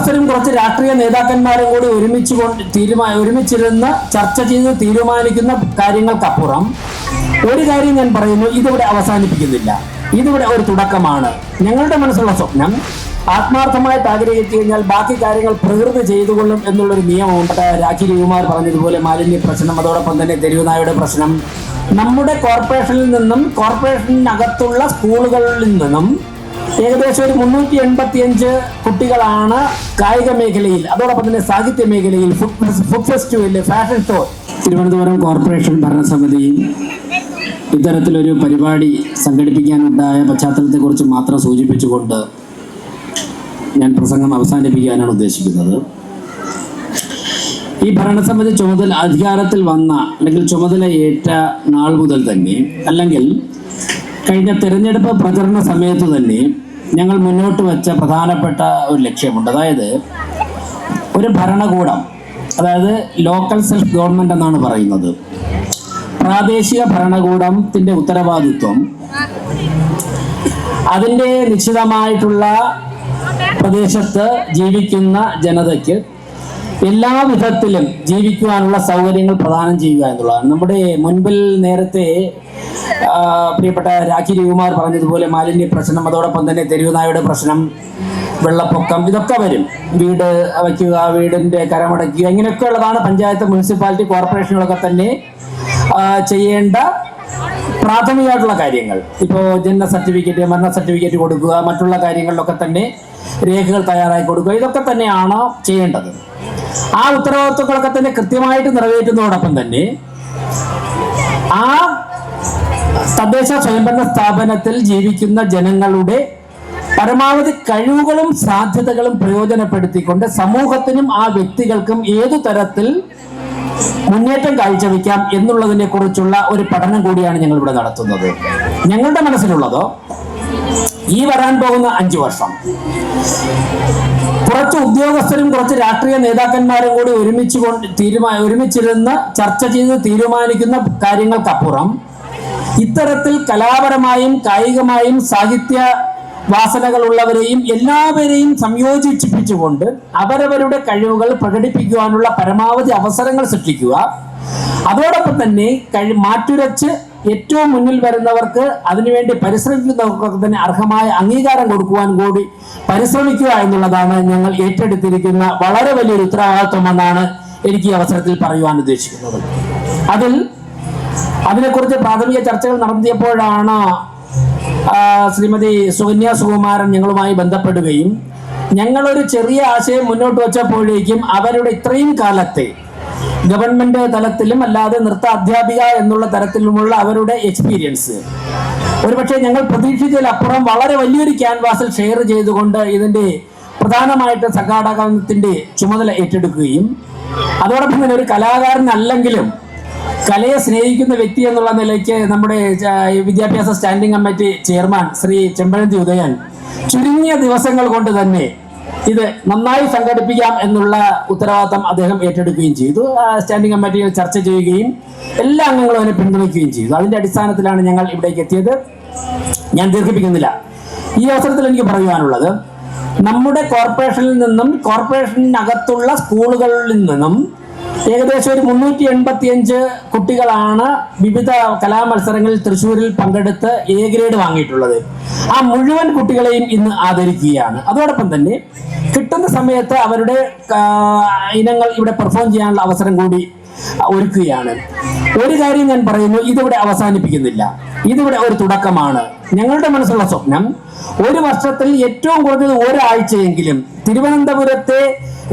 ഉദ്യോഗസ്ഥരും കുറച്ച് രാഷ്ട്രീയ നേതാക്കന്മാരും കൂടി ഒരുമിച്ചിരുന്ന് ചർച്ച ചെയ്ത് തീരുമാനിക്കുന്ന കാര്യങ്ങൾക്കപ്പുറം ഒരു കാര്യം ഞാൻ പറയുന്നു, ഇതിവിടെ അവസാനിപ്പിക്കുന്നില്ല. ഇതിവിടെ ഒരു തുടക്കമാണ്. ഞങ്ങളുടെ മനസ്സിലുള്ള സ്വപ്നം ആത്മാർത്ഥമായിട്ട് ആഗ്രഹിച്ചു കഴിഞ്ഞാൽ ബാക്കി കാര്യങ്ങൾ പ്രകൃതി ചെയ്തുകൊള്ളും എന്നുള്ളൊരു നിയമമുണ്ട്. രാഖി രവികുമാർ പറഞ്ഞതുപോലെ മാലിന്യ പ്രശ്നം, അതോടൊപ്പം തന്നെ തെരുവുനായുടെ പ്രശ്നം, നമ്മുടെ കോർപ്പറേഷനിൽ നിന്നും കോർപ്പറേഷനകത്തുള്ള സ്കൂളുകളിൽ നിന്നും ഏകദേശം ഒരു 385 കുട്ടികളാണ് കായിക മേഖലയിൽ, അതോടൊപ്പം തന്നെ സാഹിത്യ മേഖലയിൽ, food festival, fashion show. Thiruvananthapuram corporation ഭരണസമിതി ഇത്തരത്തിലൊരു പരിപാടി സംഘടിപ്പിക്കാനുണ്ടായ പശ്ചാത്തലത്തെക്കുറിച്ച് മാത്രം സൂചിപ്പിച്ചുകൊണ്ട് ഞാൻ പ്രസംഗം അവസാനിപ്പിക്കാനാണ് ഉദ്ദേശിക്കുന്നത്. ഈ ഭരണസമിതി അധികാരത്തിൽ വന്ന അല്ലെങ്കിൽ ചുമതലയേറ്റ നാൾ മുതൽ തന്നെ, അല്ലെങ്കിൽ കഴിഞ്ഞ തെരഞ്ഞെടുപ്പ് പ്രചരണ സമയത്ത് തന്നെ ഞങ്ങൾ മുന്നോട്ട് വെച്ച പ്രധാനപ്പെട്ട ഒരു ലക്ഷ്യമുണ്ട്. അതായത് ഒരു ഭരണകൂടം, അതായത് ലോക്കൽ സെൽഫ് ഗവൺമെന്റ് എന്നാണ് പറയുന്നത്, പ്രാദേശിക ഭരണകൂടത്തിന്റെ ഉത്തരവാദിത്വം അതിൻ്റെ നിശ്ചിതമായിട്ടുള്ള പ്രദേശത്ത് ജീവിക്കുന്ന ജനതയ്ക്ക് എല്ലാ വിധത്തിലും ജീവിക്കുവാനുള്ള സൗകര്യങ്ങൾ പ്രദാനം ചെയ്യുക എന്നുള്ളതാണ്. നമ്മുടെ മുൻപിൽ നേരത്തെ പ്രിയപ്പെട്ട രാഖി രവികുമാർ പറഞ്ഞതുപോലെ മാലിന്യ പ്രശ്നം, അതോടൊപ്പം തന്നെ തെരുവുനായുടെ പ്രശ്നം, വെള്ളപ്പൊക്കം, ഇതൊക്കെ വരും. വീട് വയ്ക്കുക, വീടിൻ്റെ കരമടയ്ക്കുക, ഇങ്ങനെയൊക്കെ ഉള്ളതാണ് പഞ്ചായത്ത്, മുനിസിപ്പാലിറ്റി, കോർപ്പറേഷനുകളൊക്കെ തന്നെ ചെയ്യേണ്ട പ്രാഥമികമായിട്ടുള്ള കാര്യങ്ങൾ. ഇപ്പോൾ ജനന സർട്ടിഫിക്കറ്റ്, മരണ സർട്ടിഫിക്കറ്റ് കൊടുക്കുക, മറ്റുള്ള കാര്യങ്ങളിലൊക്കെ തന്നെ രേഖകൾ തയ്യാറാക്കി കൊടുക്കുക, ഇതൊക്കെ തന്നെയാണ് ചെയ്യേണ്ടത്. ആ ഉത്തരവാദിത്വങ്ങളൊക്കെ തന്നെ കൃത്യമായിട്ട് നിറവേറ്റുന്നതോടൊപ്പം തന്നെ ആ തദ്ദേശ സ്വയംഭരണ സ്ഥാപനത്തിൽ ജീവിക്കുന്ന ജനങ്ങളുടെ പരമാവധി കഴിവുകളും സാധ്യതകളും പ്രയോജനപ്പെടുത്തിക്കൊണ്ട് സമൂഹത്തിനും ആ വ്യക്തികൾക്കും ഏതു തരത്തിൽ മുന്നേറ്റം കാഴ്ചവെക്കാം എന്നുള്ളതിനെ കുറിച്ചുള്ള ഒരു പഠനം കൂടിയാണ് ഞങ്ങൾ ഇവിടെ നടത്തുന്നത്. ഞങ്ങളുടെ മനസ്സിലുള്ളതോ ഈ വരാൻ പോകുന്ന 5 വർഷം കുറച്ച് ഉദ്യോഗസ്ഥരും കുറച്ച് രാഷ്ട്രീയ നേതാക്കന്മാരും കൂടി ഒരുമിച്ചിരുന്ന് ചർച്ച ചെയ്ത് തീരുമാനിക്കുന്ന കാര്യങ്ങൾക്കപ്പുറം ഇത്തരത്തിൽ കലാപരമായും കായികമായും സാഹിത്യ വാസനകളുള്ളവരെയും എല്ലാവരെയും സംയോജിപ്പിച്ചുകൊണ്ട് അവരവരുടെ കഴിവുകൾ പ്രകടിപ്പിക്കുവാനുള്ള പരമാവധി അവസരങ്ങൾ സൃഷ്ടിക്കുക, അതോടൊപ്പം തന്നെ മാറ്റുരച്ച് ഏറ്റവും മുന്നിൽ വരുന്നവർക്ക്, അതിനുവേണ്ടി പരിശ്രമിക്കുന്നവർക്കൊക്കെ തന്നെ അർഹമായ അംഗീകാരം കൊടുക്കുവാൻ കൂടി പരിശ്രമിക്കുക എന്നുള്ളതാണ് ഞങ്ങൾ ഏറ്റെടുത്തിരിക്കുന്ന വളരെ വലിയൊരു ഉത്തരവാദിത്വമെന്നാണ് എനിക്ക് ഈ അവസരത്തിൽ പറയുവാൻ ഉദ്ദേശിക്കുന്നത്. അതിനെക്കുറിച്ച് പ്രാഥമിക ചർച്ചകൾ നടത്തിയപ്പോഴാണ് ശ്രീമതി സുകന്യ സുകുമാരൻ ഞങ്ങളുമായി ബന്ധപ്പെടുകയും ഞങ്ങളൊരു ചെറിയ ആശയം മുന്നോട്ട് വച്ചപ്പോഴേക്കും അവരുടെ ഇത്രയും കാലത്തെ ഗവൺമെന്റ് തലത്തിലും അല്ലാതെ നൃത്ത അധ്യാപിക എന്നുള്ള തരത്തിലുമുള്ള അവരുടെ എക്സ്പീരിയൻസ് ഒരുപക്ഷെ ഞങ്ങൾ പ്രതീക്ഷിച്ചതിലപ്പുറം വളരെ വലിയൊരു ക്യാൻവാസിൽ ഷെയർ ചെയ്തുകൊണ്ട് ഇതിന്റെ പ്രധാനമായിട്ട് സംഘാടകത്തിന്റെ ചുമതല ഏറ്റെടുക്കുകയും അതോടൊപ്പം തന്നെ ഒരു കലാകാരനല്ലെങ്കിലും കലയെ സ്നേഹിക്കുന്ന വ്യക്തി എന്നുള്ള നിലയ്ക്ക് നമ്മുടെ വിദ്യാഭ്യാസ standing committee chairman Shri Chempazhanthi Udayan ചുരുങ്ങിയ ദിവസങ്ങൾ കൊണ്ട് തന്നെ ഇത് നന്നായി സംഘടിപ്പിക്കാം എന്നുള്ള ഉത്തരവാദിത്തം അദ്ദേഹം ഏറ്റെടുക്കുകയും ചെയ്തു. സ്റ്റാൻഡിംഗ് കമ്മിറ്റിയിൽ ചർച്ച ചെയ്യുകയും എല്ലാ അംഗങ്ങളും അതിനെ പിന്തുണയ്ക്കുകയും ചെയ്തു. അതിന്റെ അടിസ്ഥാനത്തിലാണ് ഞങ്ങൾ ഇവിടേക്ക് എത്തിയത്. ഞാൻ ദീർഘിപ്പിക്കുന്നില്ല. ഈ അവസരത്തിൽ എനിക്ക് പറയുവാനുള്ളത്, നമ്മുടെ കോർപ്പറേഷനിൽ നിന്നും കോർപ്പറേഷനകത്തുള്ള സ്കൂളുകളിൽ നിന്നും ഏകദേശം ഒരു 385 കുട്ടികളാണ് വിവിധ കലാമത്സരങ്ങളിൽ തൃശ്ശൂരിൽ പങ്കെടുത്ത് A ഗ്രേഡ് വാങ്ങിയിട്ടുള്ളത്. ആ മുഴുവൻ കുട്ടികളെയും ഇന്ന് ആദരിക്കുകയാണ്. അതോടൊപ്പം തന്നെ കിട്ടുന്ന സമയത്ത് അവരുടെ ഇനങ്ങൾ ഇവിടെ പെർഫോം ചെയ്യാനുള്ള അവസരം കൂടി ഒരുക്കുകയാണ്. ഒരു കാര്യം ഞാൻ പറയുന്നു, ഇതിവിടെ അവസാനിപ്പിക്കുന്നില്ല. ഇതിവിടെ ഒരു തുടക്കമാണ്. ഞങ്ങളുടെ മനസ്സിലുള്ള സ്വപ്നം, ഒരു വർഷത്തിൽ ഏറ്റവും കുറഞ്ഞത് ഒരാഴ്ചയെങ്കിലും തിരുവനന്തപുരത്തെ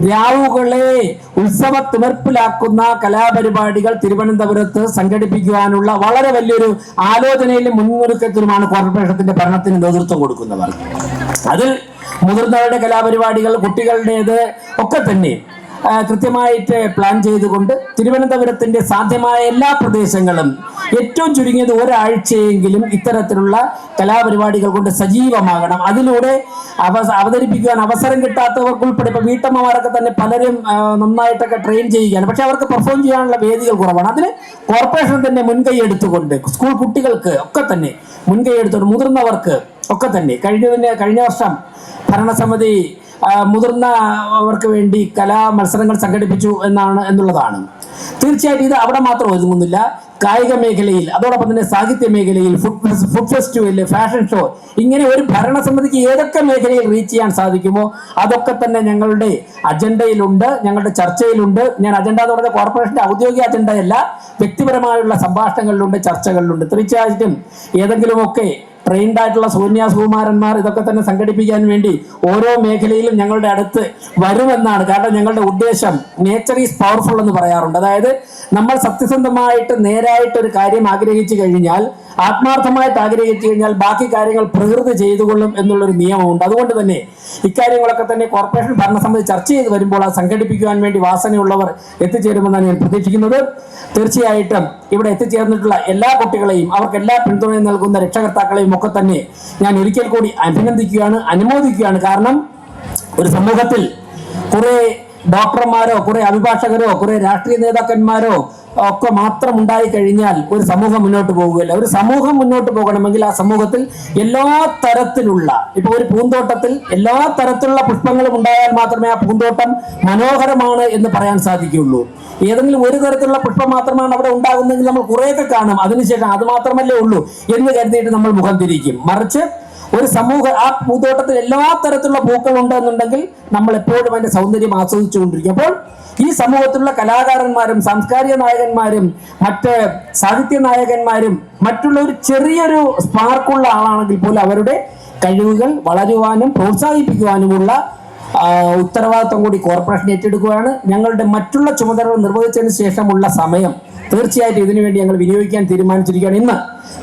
രാവുകളെ ഉത്സവ തിമിർപ്പിലാക്കുന്ന കലാപരിപാടികൾ തിരുവനന്തപുരത്ത് സംഘടിപ്പിക്കുവാനുള്ള വളരെ വലിയൊരു ആലോചനയിലും മുൻനിർക്കത്തിലുമാണ് കോർപ്പറേഷന്റെ ഭരണത്തിന് നേതൃത്വം കൊടുക്കുന്നവർ. അതിൽ മുതിർന്നവരുടെ കലാപരിപാടികൾ, കുട്ടികളുടേത് ഒക്കെ തന്നെ കൃത്യമായിട്ട് പ്ലാൻ ചെയ്തുകൊണ്ട് തിരുവനന്തപുരത്തിന്റെ സാധ്യമായ എല്ലാ പ്രദേശങ്ങളും ഏറ്റവും ചുരുങ്ങിയത് ഒരാഴ്ചയെങ്കിലും ഇത്തരത്തിലുള്ള കലാപരിപാടികൾ കൊണ്ട് സജീവമാകണം. അതിലൂടെ അവതരിപ്പിക്കുവാൻ അവസരം കിട്ടാത്തവർക്കുൾപ്പെടെ ഇപ്പൊ വീട്ടമ്മമാരൊക്കെ തന്നെ പലരും നന്നായിട്ടൊക്കെ ട്രെയിൻ ചെയ്യുകയാണ്. പക്ഷെ അവർക്ക് പെർഫോം ചെയ്യാനുള്ള വേദികൾ കുറവാണ്. അതിന് കോർപ്പറേഷൻ തന്നെ മുൻകൈ എടുത്തുകൊണ്ട് സ്കൂൾ കുട്ടികൾക്ക് ഒക്കെ തന്നെ മുൻകൈ എടുത്തുകൊണ്ട് മുതിർന്നവർക്ക് ഒക്കെ തന്നെ കഴിഞ്ഞ വർഷം ഭരണസമിതി മുതിർന്ന അവർക്ക് വേണ്ടി കലാ മത്സരങ്ങൾ സംഘടിപ്പിച്ചു എന്നുള്ളതാണ്. തീർച്ചയായിട്ടും ഇത് അവിടെ മാത്രം ഒതുങ്ങുന്നില്ല. കായിക മേഖലയിൽ, അതോടൊപ്പം തന്നെ സാഹിത്യ മേഖലയിൽ, ഫുഡ് ഫെസ്റ്റിവൽ, ഫാഷൻ ഷോ, ഇങ്ങനെ ഒരു ഭരണസമിതിക്ക് ഏതൊക്കെ മേഖലയിൽ റീച്ച് ചെയ്യാൻ സാധിക്കുമോ അതൊക്കെ തന്നെ ഞങ്ങളുടെ അജണ്ടയിലുണ്ട്, ഞങ്ങളുടെ ചർച്ചയിലുണ്ട്. ഞാൻ അജണ്ട എന്ന് പറയുന്നത് കോർപ്പറേഷന്റെ ഔദ്യോഗിക അജണ്ടയല്ല, വ്യക്തിപരമായുള്ള സംഭാഷണങ്ങളിലുണ്ട്, ചർച്ചകളിലുണ്ട്. തീർച്ചയായിട്ടും ഏതെങ്കിലുമൊക്കെ ട്രെയിൻഡ് ആയിട്ടുള്ള സുകന്യാസുകുമാരന്മാർ ഇതൊക്കെ തന്നെ സംഘടിപ്പിക്കാൻ വേണ്ടി ഓരോ മേഖലയിലും ഞങ്ങളുടെ അടുത്ത് വരുമെന്നാണ്. കാരണം ഞങ്ങളുടെ ഉദ്ദേശം നേച്ചർ ഈസ് പവർഫുൾ എന്ന് പറയാറുണ്ട്. അതായത് നമ്മൾ സത്യസന്ധമായിട്ട് നേരായിട്ട് ഒരു കാര്യം ആഗ്രഹിച്ചു കഴിഞ്ഞാൽ, ആത്മാർത്ഥമായിട്ട് ആഗ്രഹിച്ചു കഴിഞ്ഞാൽ ബാക്കി കാര്യങ്ങൾ പ്രകൃതി ചെയ്തുകൊള്ളും എന്നുള്ളൊരു നിയമമുണ്ട്. അതുകൊണ്ട് തന്നെ ഇക്കാര്യങ്ങളൊക്കെ തന്നെ കോർപ്പറേഷൻ ഭരണസമിതി ചർച്ച ചെയ്ത് വരുമ്പോൾ അത് സംഘടിപ്പിക്കുവാൻ വേണ്ടി വാസനയുള്ളവർ എത്തിച്ചേരുമെന്നാണ് ഞാൻ പ്രതീക്ഷിക്കുന്നത്. തീർച്ചയായിട്ടും ഇവിടെ എത്തിച്ചേർന്നിട്ടുള്ള എല്ലാ കുട്ടികളെയും, അവർക്ക് എല്ലാ പിന്തുണയും നൽകുന്ന രക്ഷകർത്താക്കളെയും ഒക്കെ തന്നെ ഞാൻ ഒരിക്കൽ കൂടി അഭിനന്ദിക്കുകയാണ്, അനുമോദിക്കുകയാണ്. കാരണം ഒരു സമൂഹത്തിൽ കുറെ ഡോക്ടർമാരോ, കുറെ അഭിഭാഷകരോ, കുറെ രാഷ്ട്രീയ നേതാക്കന്മാരോ ഒക്കെ മാത്രം ഉണ്ടായി കഴിഞ്ഞാൽ ഒരു സമൂഹം മുന്നോട്ട് പോകുകയില്ല. ഒരു സമൂഹം മുന്നോട്ട് പോകണമെങ്കിൽ ആ സമൂഹത്തിൽ എല്ലാ തരത്തിലുള്ള, ഇപ്പൊ ഒരു പൂന്തോട്ടത്തിൽ എല്ലാ തരത്തിലുള്ള പുഷ്പങ്ങളും ഉണ്ടായാൽ മാത്രമേ ആ പൂന്തോട്ടം മനോഹരമാണ് എന്ന് പറയാൻ സാധിക്കുകയുള്ളൂ. ഏതെങ്കിലും ഒരു തരത്തിലുള്ള പുഷ്പം മാത്രമാണ് അവിടെ ഉണ്ടാകുന്നതെങ്കിൽ നമ്മൾ കുറേയൊക്കെ കാണും, അതിനുശേഷം അത് മാത്രമല്ലേ ഉള്ളൂ എന്ന് കരുതിയിട്ട് നമ്മൾ മുഖം തിരിക്കും. മറിച്ച് ഒരു സമൂഹം, ആ പൂന്തോട്ടത്തിൽ എല്ലാ തരത്തിലുള്ള പൂക്കൾ ഉണ്ടെന്നുണ്ടെങ്കിൽ നമ്മൾ എപ്പോഴും അതിന്റെ സൗന്ദര്യം ആസ്വദിച്ചുകൊണ്ടിരിക്കും. അപ്പോൾ ഈ സമൂഹത്തിലുള്ള കലാകാരന്മാരും സാംസ്കാരിക നായകന്മാരും മറ്റ് സാഹിത്യ നായകന്മാരും മറ്റുള്ള ഒരു ചെറിയൊരു സ്പാർക്കുള്ള ആളാണെങ്കിൽ പോലും അവരുടെ കഴിവുകൾ വളരുവാനും പ്രോത്സാഹിപ്പിക്കുവാനുമുള്ള ഉത്തരവാദിത്വം കൂടി കോർപ്പറേഷൻ ഏറ്റെടുക്കുകയാണ്. ഞങ്ങളുടെ മറ്റുള്ള ചുമതലകൾ നിർവഹിച്ചതിന് ശേഷമുള്ള സമയം തീർച്ചയായിട്ടും ഇതിനുവേണ്ടി ഞങ്ങൾ വിനിയോഗിക്കാൻ തീരുമാനിച്ചിരിക്കുകയാണ്. ഇന്ന്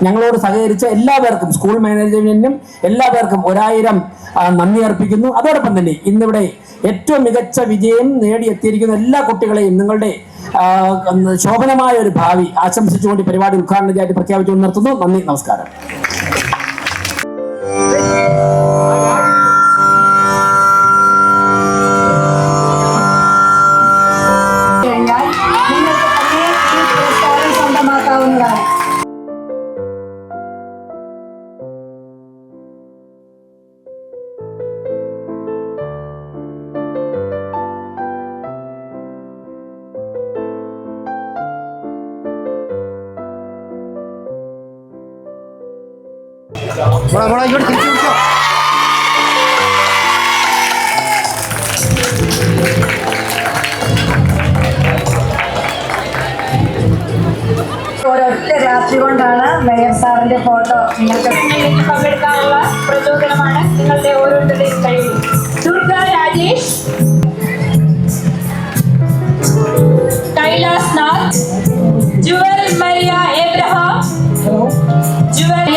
ഞങ്ങളോട് സഹകരിച്ച എല്ലാവർക്കും, സ്കൂൾ മാനേജ്മെന്റിനും എല്ലാവർക്കും 1000 നന്ദി അർപ്പിക്കുന്നു. അതോടൊപ്പം തന്നെ ഇന്നിവിടെ ഏറ്റവും മികച്ച വിജയം നേടിയെത്തിയിരിക്കുന്ന എല്ലാ കുട്ടികളെയും നിങ്ങളുടെ ശോഭനമായ ഒരു ഭാവി ആശംസിച്ചുകൊണ്ട് പരിപാടി ഉദ്ഘാടനത്തിനായിട്ട് പ്രഖ്യാപിച്ചുകൊണ്ട് നിർത്തുന്നു. നന്ദി, നമസ്കാരം. ഒരൊറ്റ രാത്രി കൊണ്ടാണ് മേയർ സാറിന്റെ ഫോട്ടോ നിങ്ങൾക്ക് പങ്കെടുക്കാനുള്ള പ്രചോദനമാണ് നിങ്ങളുടെ ഓരോരുത്തരുടെയും കഴിവ്. Durga Rajesh, Kailas Nath, Jewel Maria Abraham, Jual